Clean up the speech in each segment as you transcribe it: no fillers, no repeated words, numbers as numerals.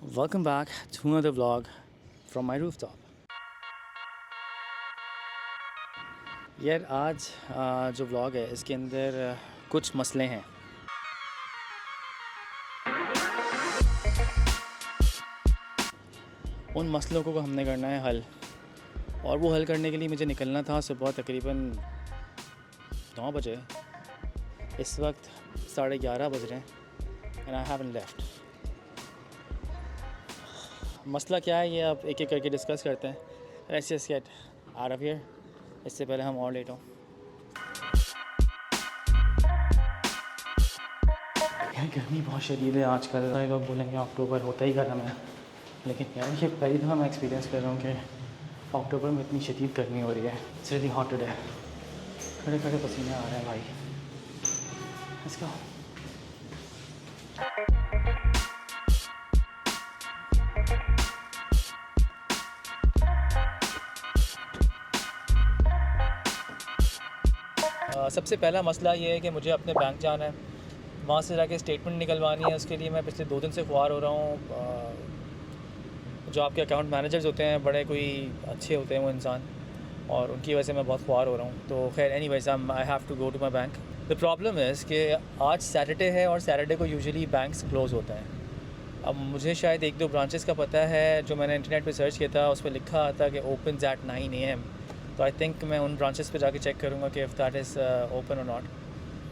Welcome back to another vlog from my rooftop. यार आज जो व्लॉग है इसके अंदर कुछ मसले हैं। उन मसलों को हमने करना है हल, और वो हल करने के लिए मुझे निकलना था सुबह तकरीबन 9 बजे। इस वक्त 11:30 बज रहे हैं एंड आई हैवंट लेफ्ट। मसला क्या है ये अब एक एक करके डिस्कस करते हैं। Let's just get out of here, इससे पहले हम और लेट हों। यार गर्मी बहुत शदीद है आजकल। लोग बोलेंगे अक्टूबर होता ही गर्म है, लेकिन यार ये पहली दफ़ा मैं एक्सपीरियंस कर रहा हूँ कि अक्टूबर में इतनी शदीद गर्मी हो रही है। It's really hot today. खड़े खड़े पसीने आ रहे हैं भाई। Let's go. सबसे पहला मसला ये है कि मुझे अपने बैंक जाना है, वहाँ से जाके स्टेटमेंट निकलवानी है। उसके लिए मैं पिछले 2 दिन से ख्वार हो रहा हूँ। जो आपके अकाउंट मैनेजर्स होते हैं बड़े कोई अच्छे होते हैं वो इंसान, और उनकी वजह से मैं बहुत ख्वार हो रहा हूँ। तो खैर anyways I have to go to my bank. The problem is कि आज सैटरडे है और सैटरडे को यूजुअली बैंक्स क्लोज़ होते हैं। अब मुझे शायद 1-2 ब्रांचेस का पता है, जो मैंने इंटरनेट पे सर्च किया था उस पर लिखा था कि ओपन एट 9 AM। तो आई थिंक मैं उन ब्रांचेस पे जाके चेक करूँगा कि इफ़ दैट इज़ ओपन और नॉट,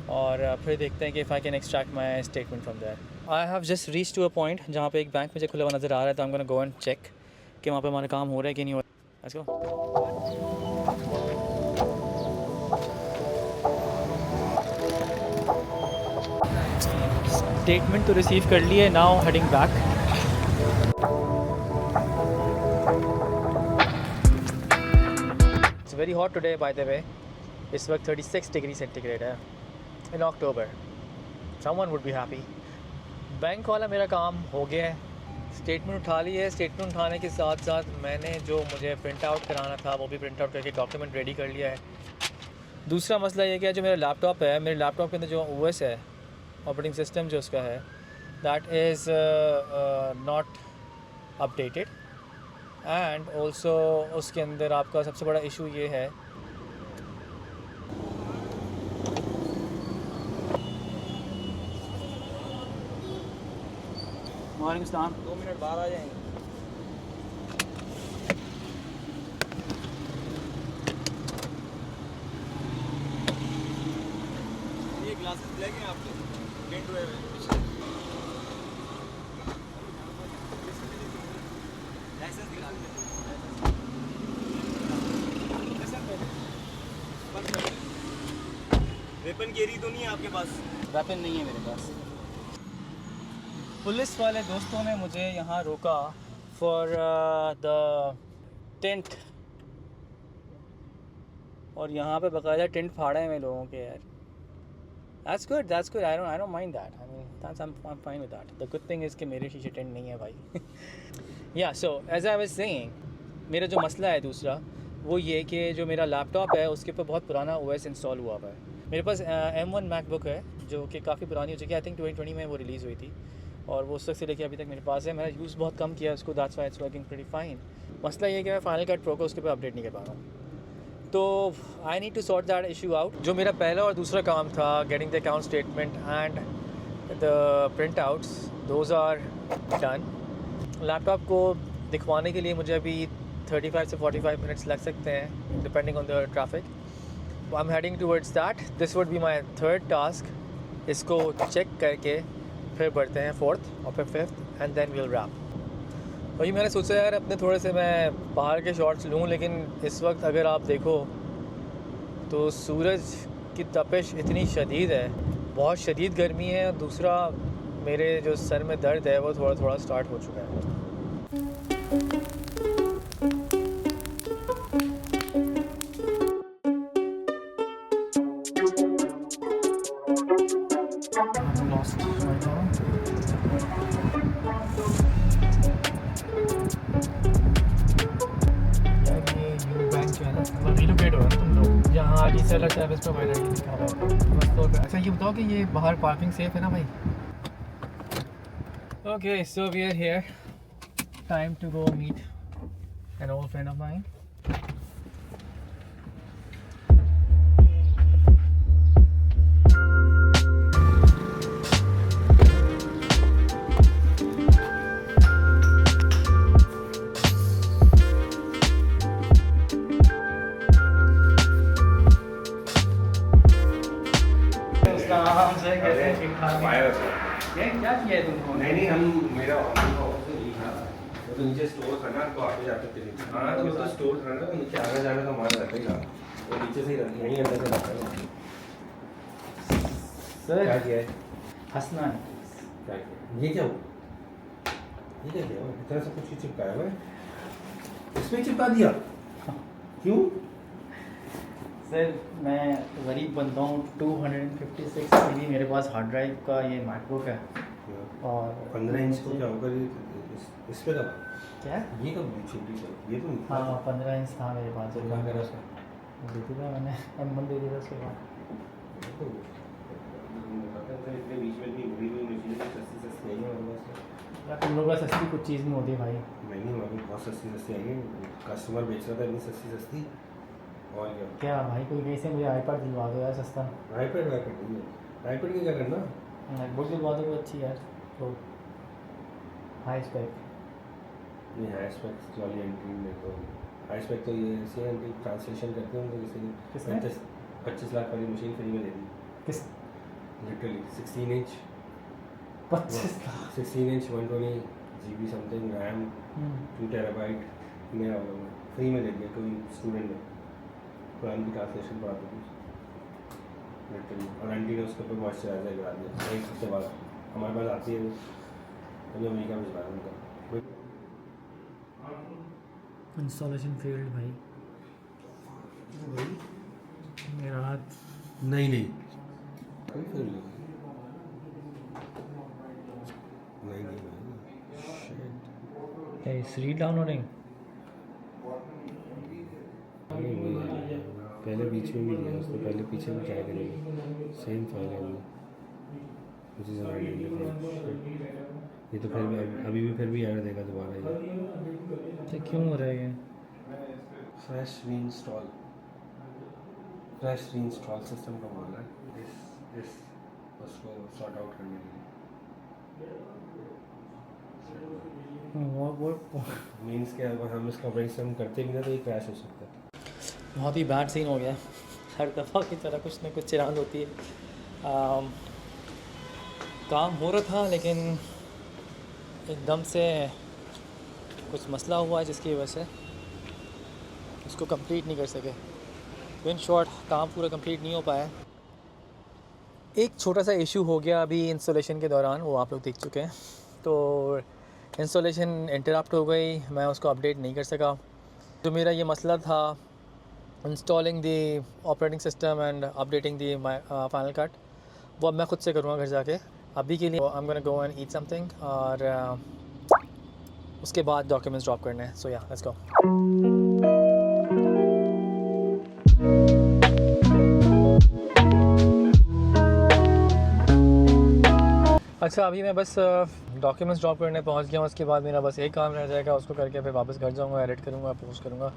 और फिर देखते हैं कि if I can extract my statement from there. I have just reach to a point जहाँ पे एक बैंक मुझे खुला हुआ नज़र आ रहा है, तो I am gonna go and check कि वहाँ पे हमारा काम हो रहा है कि नहीं हो रहा है। Let's go. स्टेटमेंट तो रिसीव कर लिए, now heading back. It's very hot today by the way. इस वक्त 36 डिग्री सेंटीग्रेड है in October. Someone would be happy. Bank वाला मेरा काम हो गया है, स्टेटमेंट उठा ली है। स्टेटमेंट उठाने के साथ साथ मैंने जो मुझे प्रिंट आउट कराना था वो भी प्रिंट आउट करके डॉक्यूमेंट रेडी कर लिया है। दूसरा मसला ये कि जो मेरा लैपटॉप है, मेरे लैपटॉप के अंदर जो OS है, ऑपरेटिंग सिस्टम जो उसका है, that is not updated. And also उसके अंदर आपका सबसे बड़ा इशू ये है वालेकुम सलाम। 2 मिनट बाहर आ जाएंगे। ये ग्लासेस लगेंगे आपको डेंट हुए हुए। लाइसेंस दिखा वेपन कैरी तो नहीं है आपके पास? वेपन नहीं है मेरे पास। पुलिस वाले दोस्तों ने मुझे यहाँ रोका फॉर द टेंट, और यहाँ पे बाकायदा टेंट फाड़े हुए लोगों के। यार that's good. I don't mind that. I mean that's I am fine with that. The good thing is कि मेरे शीशे टेंट नहीं है भाई। या so as I was saying, मेरा जो मसला है दूसरा वो ये कि जो मेरा लैपटॉप है उसके ऊपर बहुत पुराना OS इंस्टॉल हुआ हुआ है। मेरे पास M1 मैकबुक है जो कि काफ़ी पुरानी हो चुकी है। आई थिंक 2020 में वो रिलीज़ हुई थी, और वो उस वक्त से लेके अभी तक मेरे पास है। मैंने यूज़ बहुत कम किया उसको, that's why it's working pretty fine. मसला ये है कि मैं फाइनल कट प्रो को उसके ऊपर अपडेट नहीं कर पा रहा हूँ। तो I need to sort that issue out. जो मेरा पहला और दूसरा काम था, getting the account statement and the print outs, those are done. Laptop को दिखवाने के लिए मुझे अभी 35 से 45 मिनट्स लग सकते हैं depending on the traffic. I am heading towards that. This would be my third task. इसको चेक करके फिर बढ़ते हैं 4th और फिर 5th and then we'll rap. वही मैंने सोचा यार अपने थोड़े से मैं बाहर के शॉट्स लूँ, लेकिन इस वक्त अगर आप देखो तो सूरज की तपिश इतनी शदीद है, बहुत शदीद गर्मी है। और दूसरा मेरे जो सर में दर्द है वो थोड़ा थोड़ा स्टार्ट हो चुका है। रिलोकेट हो रहा है तुम लोग, यहाँ रीसेलर सर्विस प्रोवाइडर लिखा हुआ है बस। तो अच्छा ये बताओ कि ये बाहर पार्किंग सेफ है ना भाई? Okay so we are here time to go meet an old friend of mine. क्या किया है तुमको? नहीं हम मेरा ऑफिस नहीं था वो तो नीचे स्टोर था ना तो आगे जाते थे। हाँ तो वो तो स्टोर था ना तो नीचे आना जाना तो हमारा रहता ही था वो नीचे से ही रहता यहीं अंदर से रहता है। सर क्या किया है? हंसना है। क्या किया ये क्या हुआ ये क्या किया इतना सब कुछ चिपकाया हुआ है इसमें चिपका दिया क्यों? सर मैं गरीब बंदा हूँ 256 GB मेरे पास हार्ड ड्राइव का ये मैकबुक है और 15 इंच को क्या होगा इस पे दबा क्या ये कब छोटी ये तो नहीं हाँ 15 इंच था मेरे पास तो क्या करा उसका दे दिया मैंने M1 दे दिया उसके बाद इतने बीच में भी बड़ी बड़ी मशीनें सस्ती आई है यार तुम लोग का सस्ती कुछ चीज़ नहीं होती भाई नहीं मालूम बहुत सस्ती आई है कस्टमर बेच रहा था इतनी सस्ती और क्या क्या भाई कोई कैसे मुझे आईपैड दिलवा दो यार सस्ता आईपैड नहीं है आईपैड का क्या करना मैकबुक दिलवा दो कोई अच्छी यार तो हाई स्पेक ये हाई स्पेक वाली एंट्री में तो हाई स्पेक तो ये ऐसे एंट्री ट्रांसलेशन करते हैं तो किसने? किसी 25 लाख वाली मशीन फ्री में दे दी किस literally 16 inch 25 16 inch 120 GB something RAM 2 terabyte मेरा फ्री में दे दिया कोई स्टूडेंट ने कुरान की ट्रांसलेशन पढ़ाते थे लिटरली और आंटी ने उसके ऊपर मॉइस्चराइजर लगा दिया एक हफ्ते बाद हमारे पास आती है तो अमेरिका में भिजवा उनका इंस्टॉलेशन फेल्ड भाई मेरा हाथ नहीं Hey, is read downloading? पहले बीच में भी लिया उसको पहले पीछे भी ट्राई करेंगे सेम फाइल है which is already ये तो फिर अभी भी फिर भी एरर देगा दोबारा ये तो क्यों हो रहा है ये फ्रेश रीइंस्टॉल सिस्टम का बोल रहा है इस उसको सॉर्ट आउट करने के लिए मीन्स कि अगर हम इसका ऑपरेटिंग सिस्टम करते भी ना तो ये क्रैश हो सकता है। बहुत ही बैड सीन हो गया हर दफ़ा की तरह कुछ ना कुछ चिरांद होती है काम हो रहा था लेकिन एकदम से कुछ मसला हुआ है जिसकी वजह से उसको कंप्लीट नहीं कर सके इन शॉर्ट काम पूरा कंप्लीट नहीं हो पाया। एक छोटा सा इशू हो गया अभी इंस्टॉलेशन के दौरान वो आप लोग देख चुके हैं तो इंस्टॉलेशन इंटरप्ट हो गई मैं उसको अपडेट नहीं कर सका। जो मेरा ये मसला था installing the operating system and updating the final cut वो अब मैं ख़ुद से करूँगा घर जाके। अभी के लिए आई am gonna go and eat something और उसके बाद डॉक्यूमेंट्स ड्रॉप करने हैं। सो या लेट्स गो। अच्छा अभी मैं बस डॉक्यूमेंट्स ड्रॉप करने पहुंच गया हूँ। उसके बाद मेरा बस एक काम रह जाएगा उसको करके फिर वापस घर जाऊँगा एडिट करूँगा पोस्ट करूँगा।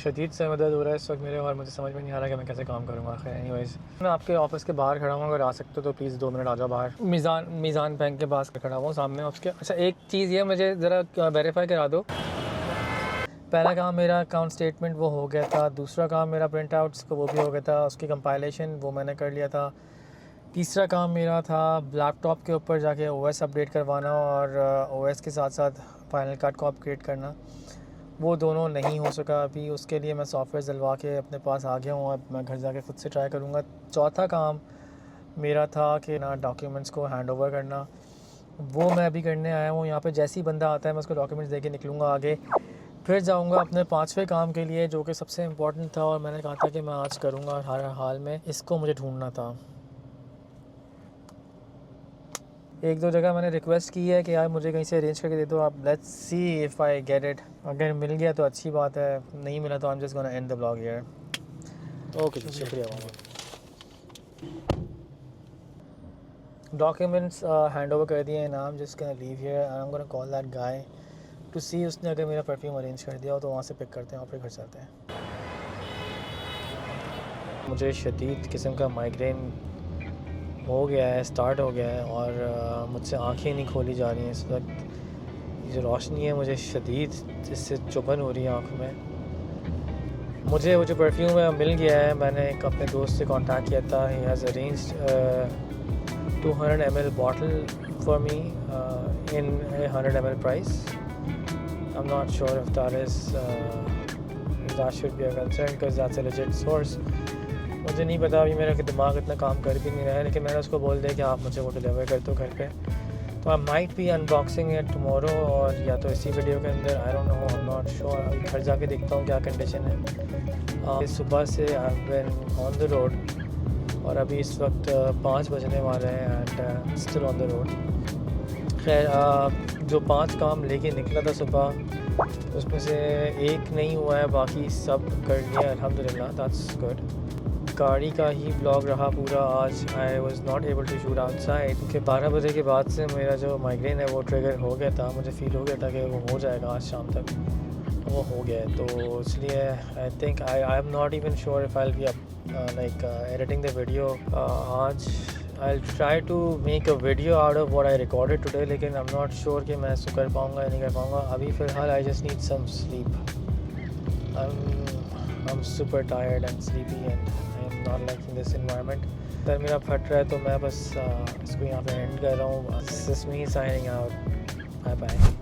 शदीद से मदद हो रहा है इस वक्त मेरे और मुझे समझ में नहीं आ रहा कि मैं कैसे काम करूँगा। खैर एनीवेज मैं आपके ऑफिस के बाहर खड़ा हूँ अगर आ सकते हो तो प्लीज़ 2 मिनट आ जाओ बाहर। मीज़ान बैंक के पास खड़ा हुआ सामने उसके। अच्छा एक चीज़ ये मुझे ज़रा वेरीफाई करा दो। पहला काम मेरा अकाउंट स्टेटमेंट वो हो गया था। दूसरा काम मेरा प्रिंट आउट्स को वो भी हो गया था। उसकी कंपाइलेशन वो मैंने कर लिया था। तीसरा काम मेरा था लैपटॉप के ऊपर जाके ओएस अपडेट करवाना और ओएस के साथ साथ फाइनल कट को अपग्रेड करना। वो दोनों नहीं हो सका अभी। उसके लिए मैं सॉफ्टवेयर दिलवा के अपने पास आ गया हूँ। अब मैं घर जाके ख़ुद से ट्राई करूँगा। चौथा काम मेरा था कि ना डॉक्यूमेंट्स को हैंड ओवर करना वो मैं अभी करने आया हूँ। यहाँ पे जैसे ही बंदा आता है मैं उसको डॉक्यूमेंट्स दे के निकलूँगा आगे। फिर जाऊँगा अपने 5वें काम के लिए जो कि सबसे इम्पोर्टेंट था और मैंने कहा था कि मैं आज करूँगा हर हाल में। इसको मुझे ढूंढना था। 1-2 जगह मैंने रिक्वेस्ट की है कि यार मुझे कहीं से अरेंज करके दे दो आप। Let's see if I get it. अगर मिल गया तो अच्छी बात है नहीं मिला तो I am just gonna end the blog here. Okay शुक्रिया। डॉक्यूमेंट्स हैंड ओवर कर दिए हैं। नाम just gonna leave here I am gonna call that guy to see उसने अगर मेरा परफ्यूम अरेंज कर दिया हो तो वहाँ से पिक करते हैं और फिर घर चलते हैं। मुझे शदीद किस्म का माइग्रेन हो गया है, स्टार्ट हो गया है और मुझसे आंखें नहीं खोली जा रही हैं इस वक्त। ये जो रोशनी है मुझे शदीद इससे चुभन हो रही है आँखों में। मुझे वो जो परफ्यूम है मिल गया है। मैंने एक अपने दोस्त से कांटेक्ट किया था। He has arranged 200 ml bottle for me in 100 ml price. I am not sure if that should be a concern because that's a legit source। मुझे नहीं पता, अभी मेरा दिमाग इतना काम कर भी नहीं रहा है, लेकिन मैंने उसको बोल दिया कि आप मुझे वो डिलीवर कर दो घर पे। तो I might be unboxing it tomorrow, और या तो इसी वीडियो के अंदर, I don't know, I am not sure. अभी घर जाके देखता हूँ क्या कंडीशन है। सुबह से I have been on the road और अभी इस वक्त 5 बजने वाले हैं and still on the road. खैर जो 5 काम लेके निकला था सुबह, उसमें से एक नहीं हुआ है, बाकी सब कर लिया अल्हम्दुलिल्लाह, दैट्स गुड। गाड़ी का ही ब्लॉग रहा पूरा आज। I was not able to shoot outside क्योंकि 12 बजे के बाद से मेरा जो माइग्रेन है वो ट्रिगर हो गया था। मुझे फील हो गया था कि वो हो जाएगा आज शाम तक, वो हो गया है। तो इसलिए I think I am not even sure if I will be like editing the video आज। I will try to make a video out of what I recorded today, लेकिन आई एम नॉट श्योर कि मैं इसको कर पाऊँगा या नहीं कर पाऊँगा। अभी फ़िलहाल I just need some sleep. I'm super tired and sleepy and I am not liking this environment। Sir मेरा फट रहा है तो मैं बस इसको यहाँ पे एंड कर रहा हूँ। This is me signing out। Bye bye।